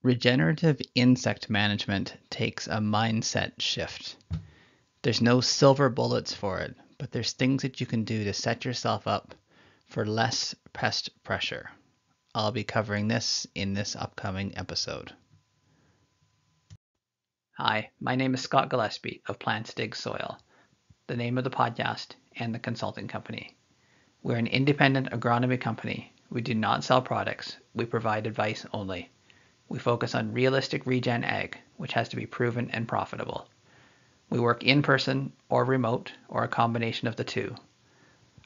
Regenerative insect management takes a mindset shift. There's no silver bullets for it, but there's things that you can do to set yourself up for less pest pressure. I'll be covering this in this upcoming episode. Hi, my name is Scott Gillespie of Plants Dig Soil, the name of the podcast and the consulting company. We're an independent agronomy company. We do not sell products, we provide advice only. We focus on realistic regen ag, which has to be proven and profitable. We work in person or remote or a combination of the two.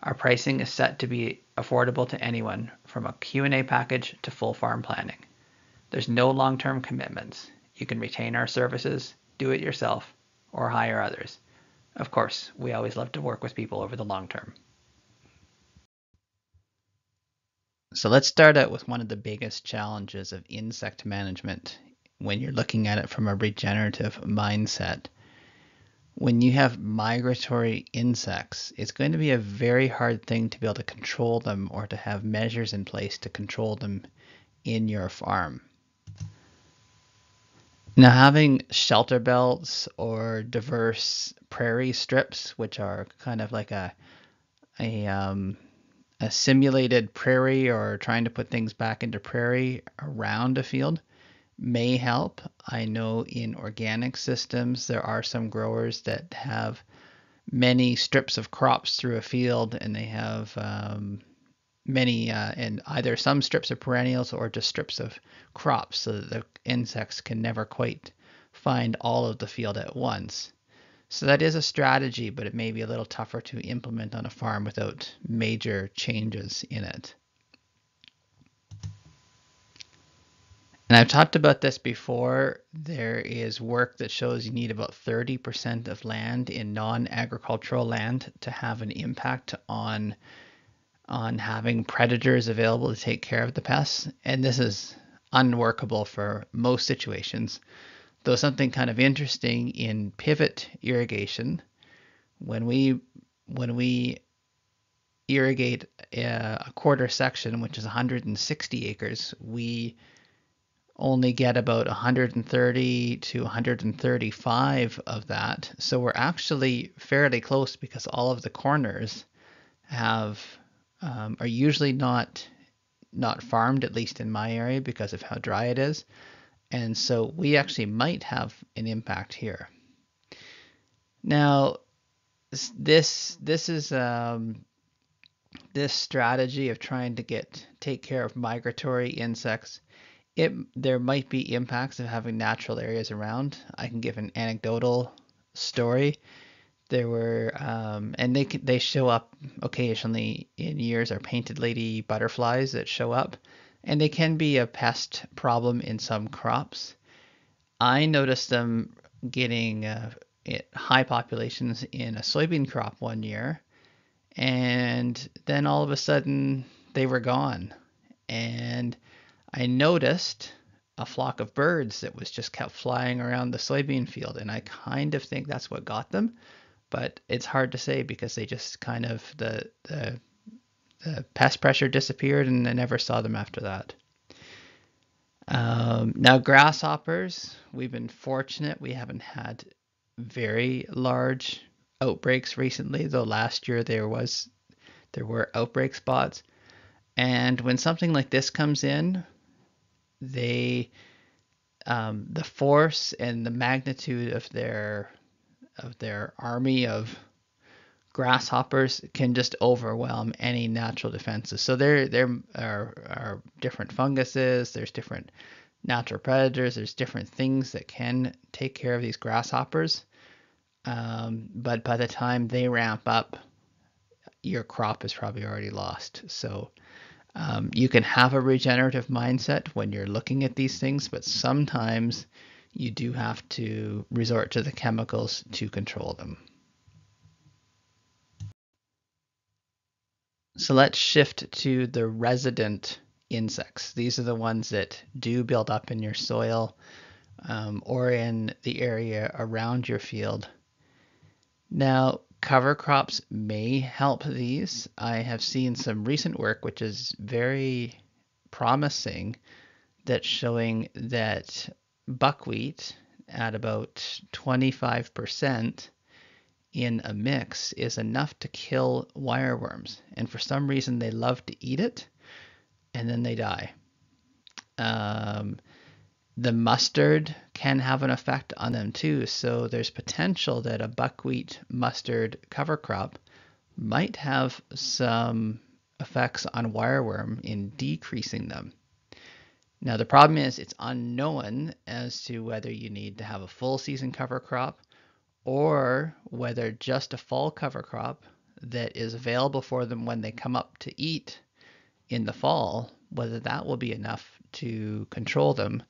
Our pricing is set to be affordable to anyone from a Q&A package to full farm planning. There's no long-term commitments. You can retain our services, do it yourself, or hire others. Of course, we always love to work with people over the long term. So let's start out with one of the biggest challenges of insect management when you're looking at it from a regenerative mindset. When you have migratory insects, it's going to be a very hard thing to be able to control them or to have measures in place to control them in your farm. Now, having shelter belts or diverse prairie strips, which are kind of like a simulated prairie or trying to put things back into prairie around a field, may help. I know in organic systems there are some growers that have many strips of crops through a field, and they have many and either some strips of perennials or just strips of crops, so that the insects can never quite find all of the field at once. So that is a strategy, but it may be a little tougher to implement on a farm without major changes in it. And I've talked about this before. There is work that shows you need about 30% of land in non-agricultural land to have an impact on having predators available to take care of the pests. And this is unworkable for most situations. Though something kind of interesting in pivot irrigation, when we irrigate a quarter section, which is 160 acres, we only get about 130 to 135 of that. So we're actually fairly close because all of the corners are usually not farmed, at least in my area, because of how dry it is. And so we actually might have an impact here. Now, this is this strategy of trying to take care of migratory insects. There might be impacts of having natural areas around. I can give an anecdotal story. There were, and they show up occasionally in years, are painted lady butterflies that show up, and they can be a pest problem in some crops. I noticed them getting high populations in a soybean crop one year, and then all of a sudden they were gone. And I noticed a flock of birds that was just kept flying around the soybean field, and I kind of think that's what got them, but it's hard to say because they just kind of the pest pressure disappeared, and I never saw them after that. Now, grasshoppers, we've been fortunate. We haven't had very large outbreaks recently, though last year there were outbreak spots. And when something like this comes in, the force and the magnitude of their army of grasshoppers can just overwhelm any natural defenses. So there are different funguses, there's different natural predators, there's different things that can take care of these grasshoppers. But by the time they ramp up, your crop is probably already lost. So you can have a regenerative mindset when you're looking at these things, but sometimes you do have to resort to the chemicals to control them. So let's shift to the resident insects. These are the ones that do build up in your soil or in the area around your field. Now, cover crops may help these. I have seen some recent work which is very promising that's showing that buckwheat at about 25% in a mix is enough to kill wireworms. And for some reason, they love to eat it and then they die. The mustard can have an effect on them too. So there's potential that a buckwheat mustard cover crop might have some effects on wireworm in decreasing them. Now the problem is it's unknown as to whether you need to have a full season cover crop or whether just a fall cover crop that is available for them when they come up to eat in the fall, whether that will be enough to control them.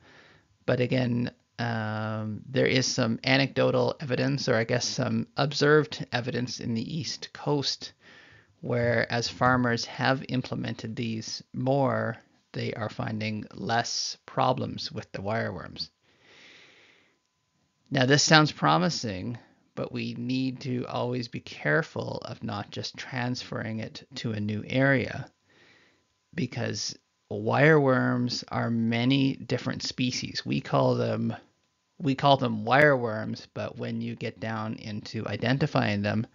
But again, there is some anecdotal evidence, or I guess some observed evidence in the East Coast, where as farmers have implemented these more, they are finding less problems with the wireworms. Now, this sounds promising, but we need to always be careful of not just transferring it to a new area, because wireworms are many different species. We call them wireworms, but when you get down into identifying them,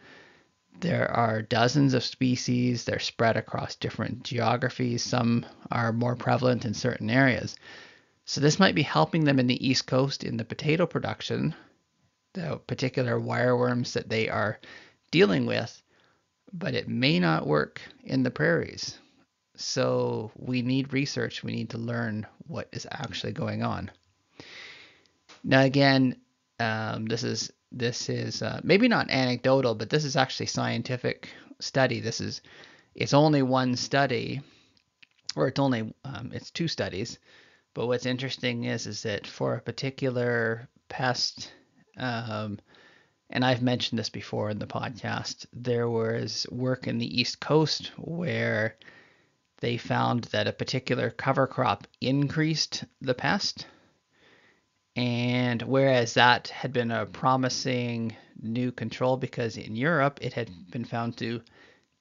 there are dozens of species. They're spread across different geographies. Some are more prevalent in certain areas. So this might be helping them in the East Coast in the potato production, the particular wireworms that they are dealing with, but it may not work in the prairies. So we need research. We need to learn what is actually going on. Now again, this is maybe not anecdotal, but this is actually scientific study. It's only one study, or it's two studies. But what's interesting is that for a particular pest, and I've mentioned this before in the podcast, there was work in the East Coast where they found that a particular cover crop increased the pest. And whereas that had been a promising new control because in Europe it had been found to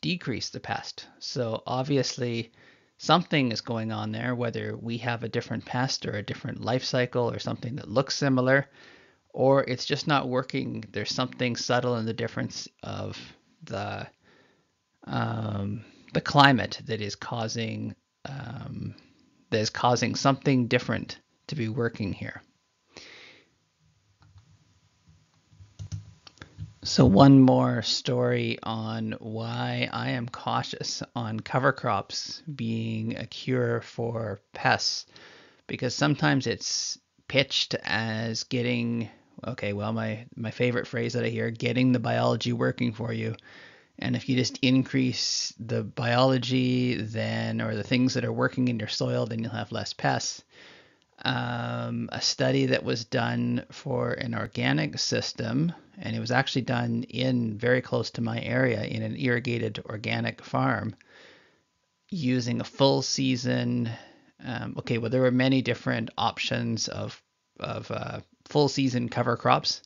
decrease the pest. So obviously something is going on there, whether we have a different pest or a different life cycle or something that looks similar, or it's just not working. There's something subtle in the difference of the climate that is causing something different to be working here. So one more story on why I am cautious on cover crops being a cure for pests, because sometimes it's pitched as getting, okay, well, my favorite phrase that I hear, getting the biology working for you. And if you just increase the biology then, or the things that are working in your soil, then you'll have less pests. A study that was done for an organic system, and it was actually done in very close to my area in an irrigated organic farm using a full season. There were many different options of full season cover crops,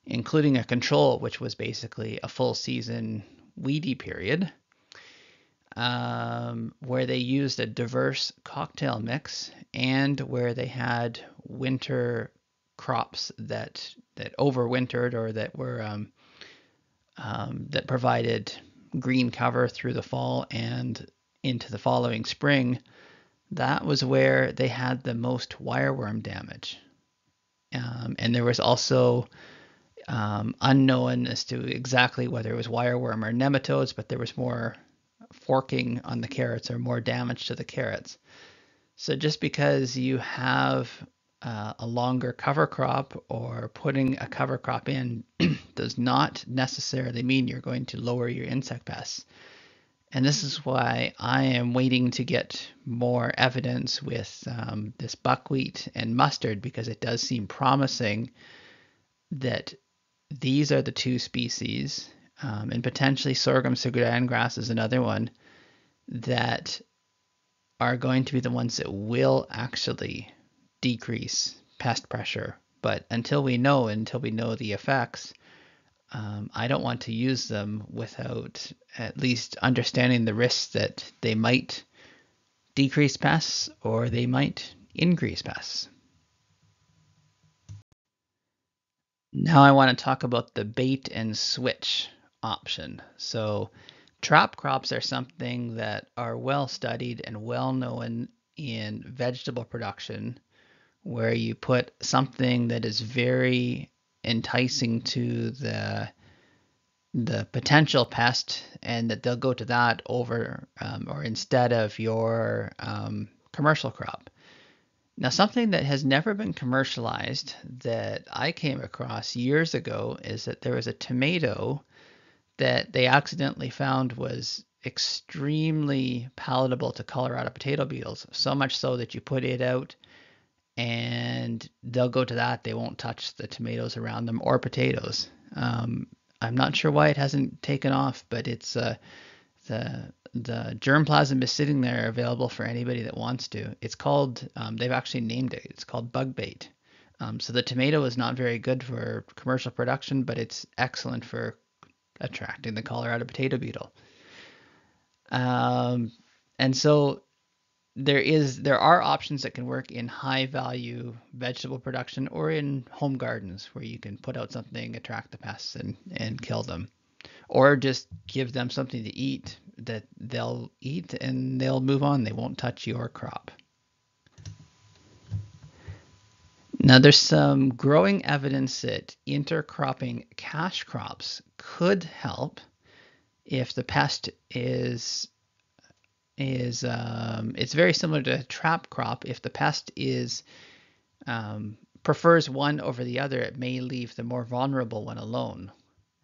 including a control, which was basically a full season weedy period, where they used a diverse cocktail mix and where they had winter crops that overwintered or that were that provided green cover through the fall and into the following spring. That was where they had the most wireworm damage. And there was also unknown as to exactly whether it was wireworm or nematodes, but there was more forking on the carrots or more damage to the carrots. So just because you have a longer cover crop or putting a cover crop in does not necessarily mean you're going to lower your insect pests. And this is why I am waiting to get more evidence with this buckwheat and mustard, because it does seem promising that these are the two species, and potentially sorghum sugardan grass is another one, that are going to be the ones that will actually decrease pest pressure. But until we know the effects, I don't want to use them without at least understanding the risks that they might decrease pests or they might increase pests. Now I want to talk about the bait and switch option. So trap crops are something that are well studied and well known in vegetable production, where you put something that is very enticing to the potential pest, and that they'll go to that over or instead of your commercial crop. Now, something that has never been commercialized that I came across years ago is that there was a tomato that they accidentally found was extremely palatable to Colorado potato beetles, so much so that you put it out and they'll go to that. They won't touch the tomatoes around them or potatoes. I'm not sure why it hasn't taken off, but it's the germplasm is sitting there available for anybody that wants to. It's called, they've actually named it. It's called bug bait. So the tomato is not very good for commercial production, but it's excellent for attracting the Colorado potato beetle. And so there are options that can work in high value vegetable production or in home gardens where you can put out something, attract the pests and kill them. Or just give them something to eat that they'll eat and they'll move on. They won't touch your crop. Now, there's some growing evidence that intercropping cash crops could help if the pest is it's very similar to a trap crop. If the pest is prefers one over the other, it may leave the more vulnerable one alone.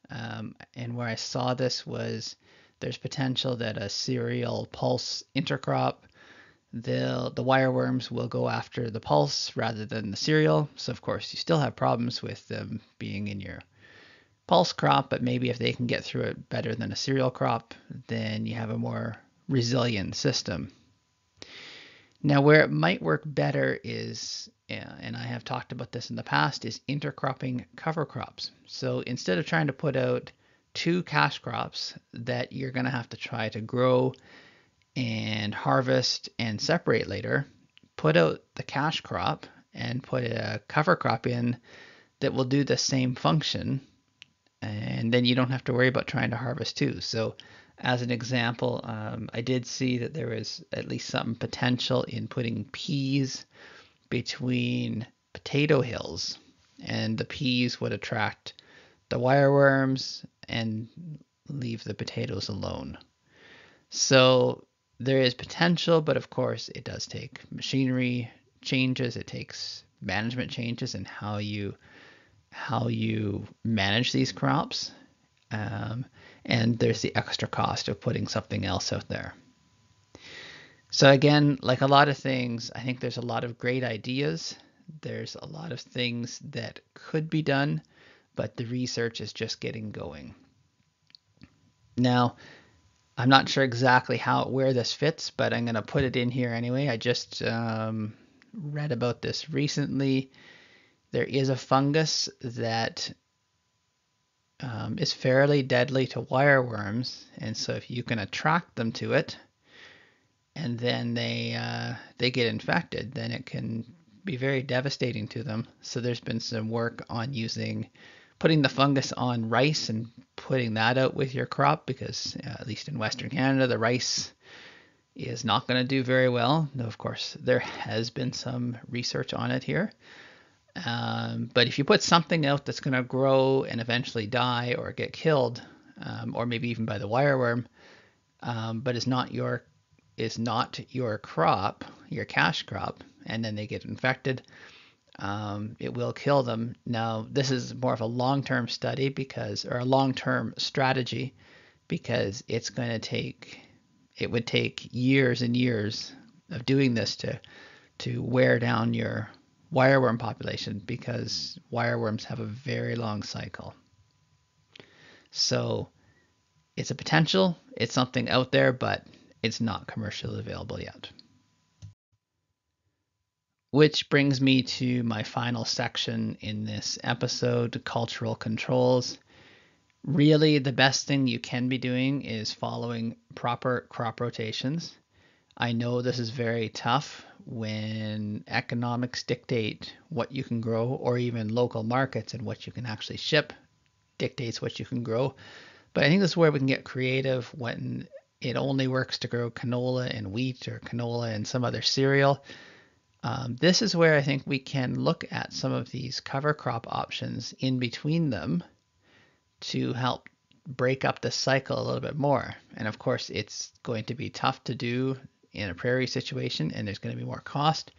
And where I saw this was there's potential that a cereal pulse intercrop, the wireworms will go after the pulse rather than the cereal. So of course you still have problems with them being in your pulse crop, but maybe if they can get through it better than a cereal crop, then you have a more resilient system. Now, where it might work better is, and I have talked about this in the past, is intercropping cover crops. So instead of trying to put out two cash crops that you're going to have to try to grow and harvest and separate later, put out the cash crop and put a cover crop in that will do the same function, and then you don't have to worry about trying to harvest two. So as an example, I did see that there was at least some potential in putting peas between potato hills, and the peas would attract the wireworms and leave the potatoes alone. So there is potential, but of course it does take machinery changes, it takes management changes in how you manage these crops. And there's the extra cost of putting something else out there. So again, like a lot of things, I think there's a lot of great ideas. There's a lot of things that could be done, but the research is just getting going. Now, I'm not sure exactly where this fits, but I'm going to put it in here anyway. I just read about this recently. There is a fungus that is fairly deadly to wireworms, and so if you can attract them to it and then they get infected, then it can be very devastating to them. So there's been some work on putting the fungus on rice and putting that out with your crop, because at least in Western Canada, the rice is not going to do very well. Though of course there has been some research on it here. But if you put something out that's going to grow and eventually die or get killed, or maybe even by the wireworm, but is not your crop, your cash crop, and then they get infected, it will kill them. Now, this is more of a long-term study or a long-term strategy, because it would take years and years of doing this to wear down your wireworm population, because wireworms have a very long cycle. So it's a potential, it's something out there, but it's not commercially available yet. Which brings me to my final section in this episode, cultural controls. Really, the best thing you can be doing is following proper crop rotations. I know this is very tough when economics dictate what you can grow, or even local markets and what you can actually ship dictates what you can grow. But I think this is where we can get creative when it only works to grow canola and wheat, or canola and some other cereal. This is where I think we can look at some of these cover crop options in between them to help break up the cycle a little bit more. And of course, it's going to be tough to do in a prairie situation, and there's going to be more cost.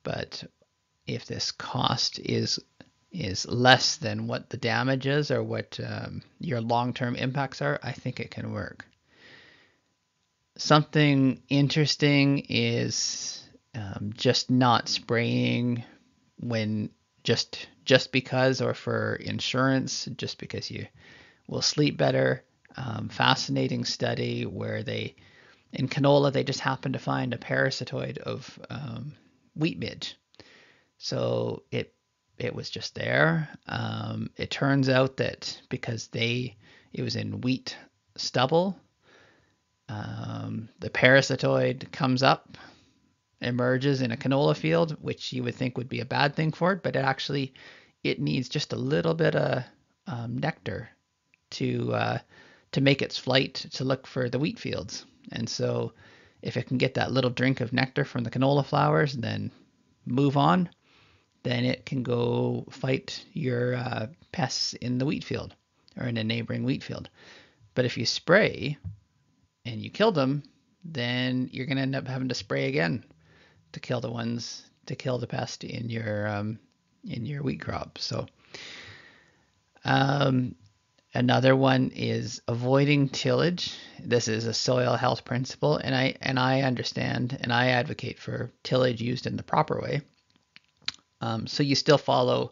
But if this cost is less than what the damage is, or what your long-term impacts are, I think it can work. Something interesting is just not spraying when just because, or for insurance, just because you will sleep better. Fascinating study where in canola, they just happened to find a parasitoid of wheat midge. So it was just there. It turns out that because it was in wheat stubble, the parasitoid comes up, emerges in a canola field, which you would think would be a bad thing for it, but it needs just a little bit of nectar to make its flight to look for the wheat fields. And so if it can get that little drink of nectar from the canola flowers and then move on, then it can go fight your pests in the wheat field or in a neighboring wheat field. But if you spray and you kill them, then you're going to end up having to spray again to kill the pest in your wheat crop. So another one is avoiding tillage. This is a soil health principle, and I understand and I advocate for tillage used in the proper way. So you still follow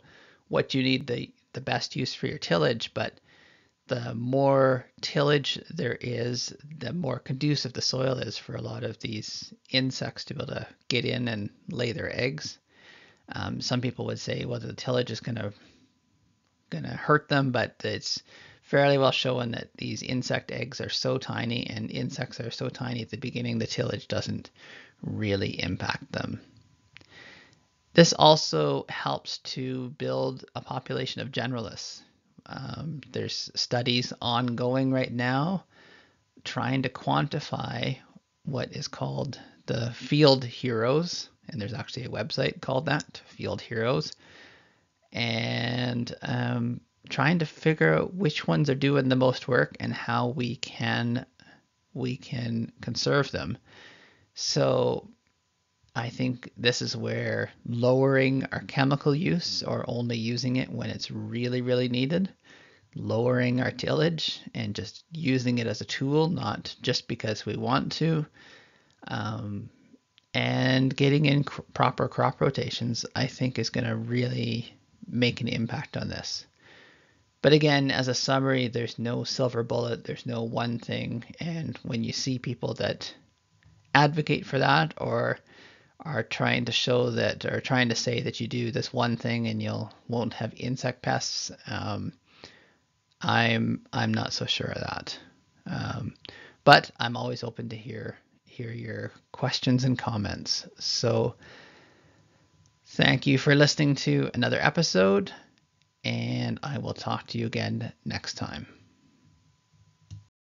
what you need the best use for your tillage, but the more tillage there is, the more conducive the soil is for a lot of these insects to be able to get in and lay their eggs. Some people would say, well, the tillage is gonna hurt them, but it's fairly well shown that these insect eggs are so tiny, and insects are so tiny at the beginning, the tillage doesn't really impact them. This also helps to build a population of generalists. There's studies ongoing right now trying to quantify what is called the field heroes, and there's actually a website called that, Field Heroes, and trying to figure out which ones are doing the most work and how we can conserve them. So I think this is where lowering our chemical use, or only using it when it's really, really needed, lowering our tillage and just using it as a tool, not just because we want to, and getting in proper crop rotations, I think is going to really make an impact on this. But again, as a summary, there's no silver bullet, there's no one thing, and when you see people that advocate for that, or are trying to show that, or trying to say that you do this one thing and won't have insect pests, I'm not so sure of that. But I'm always open to hear your questions and comments. So thank you for listening to another episode, and I will talk to you again next time.